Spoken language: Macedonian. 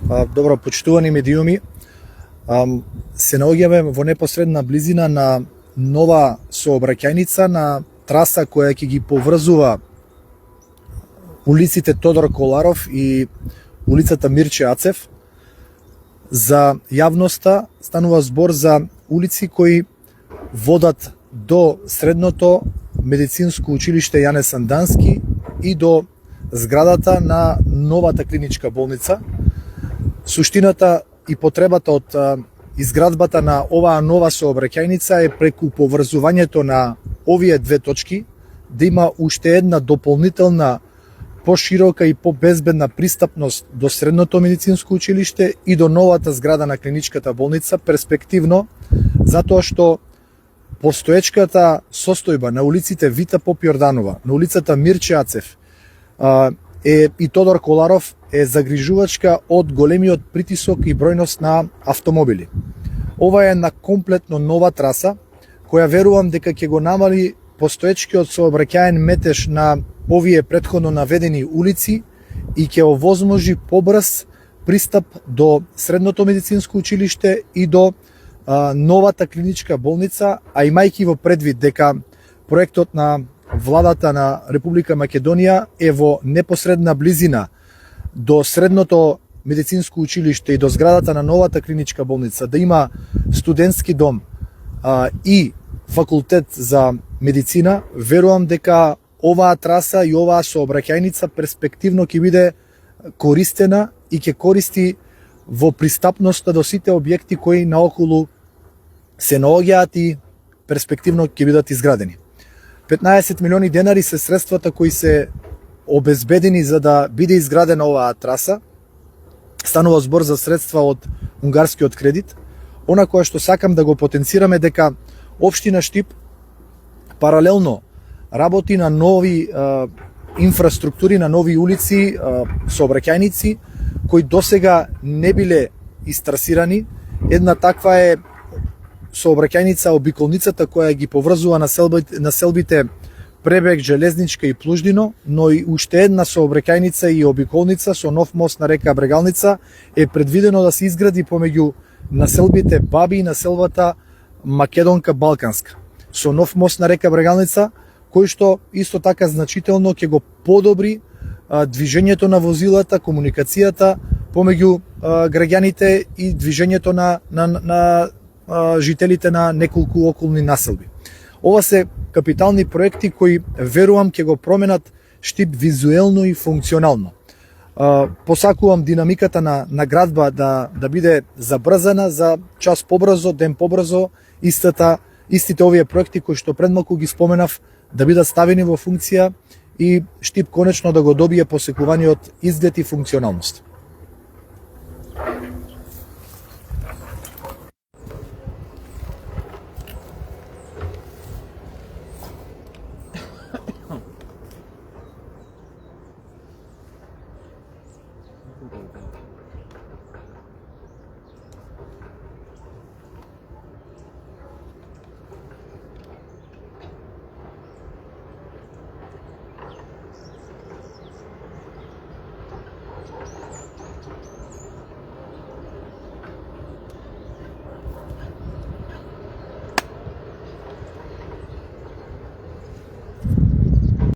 Добро, почитувани медиуми, се наоѓаме во непосредна близина на нова сообраќајница на траса која ќе ги поврзува улиците Тодор Коларов и улицата Мирче Ацев. За јавноста станува збор за улици кои водат до средното медицинско училиште Јане Сандански и до зградата на новата клиничка болница. Суштината и потребата од изградбата на оваа нова сообраќајница е преку поврзувањето на овие две точки да има уште една дополнителна поширока и побезбедна пристапност до средното медицинско училиште и до новата зграда на клиничката болница, перспективно, затоа што постоечката состојба на улиците Вита Поп Јорданова, на улицата Мирче Ацев и Тодор Коларов е загрижувачка од големиот притисок и бројност на автомобили. Ова е една комплетно нова траса, која верувам дека ќе го намали постоечкиот сообраќаен метеж на овие претходно наведени улици и ќе овозможи побрз пристап до средното медицинско училиште и до новата клиничка болница, а имајќи во предвид дека проектот на владата на Република Македонија е во непосредна близина до средното медицинско училиште и до зградата на новата клиничка болница, да има студентски дом и факултет за медицина, верувам дека оваа траса и оваа сообраќајница перспективно ќе биде користена и ќе користи во пристапноста до сите објекти кои наоколу се наоѓаат и перспективно ќе бидат изградени. 15 милиони денари се средствата кои се обезбедени за да биде изградена оваа траса. Станува збор за средства од унгарскиот кредит. Она кое што сакам да го потенцираме дека општина Штип паралелно работи на нови инфраструктури, на нови улици, сообраќајници кои досега не биле истрасирани. Една таква е сообраќајница обиколницата која ги поврзува населбите Пребег, Железничка и Плуждино, но и уште една сообраќајница и обиколница со нов мост на река Брегалница е предвидено да се изгради помеѓу населбите Баби и населбата Македонка Балканска со нов мост на река Брегалница, кој што исто така значително ќе го подобри движењето на возилата, комуникацијата помеѓу граѓаните и движењето на жителите на неколку околни населби. Ова се капитални проекти кои верувам ќе го променат Штип визуелно и функционално. Посакувам динамиката на градба да биде забрзана за час побрзо, ден побрзо, истите овие проекти кои што пред малку ги споменав да бидат ставени во функција и Штип конечно да го добие посекуваниот изглед и функционалност.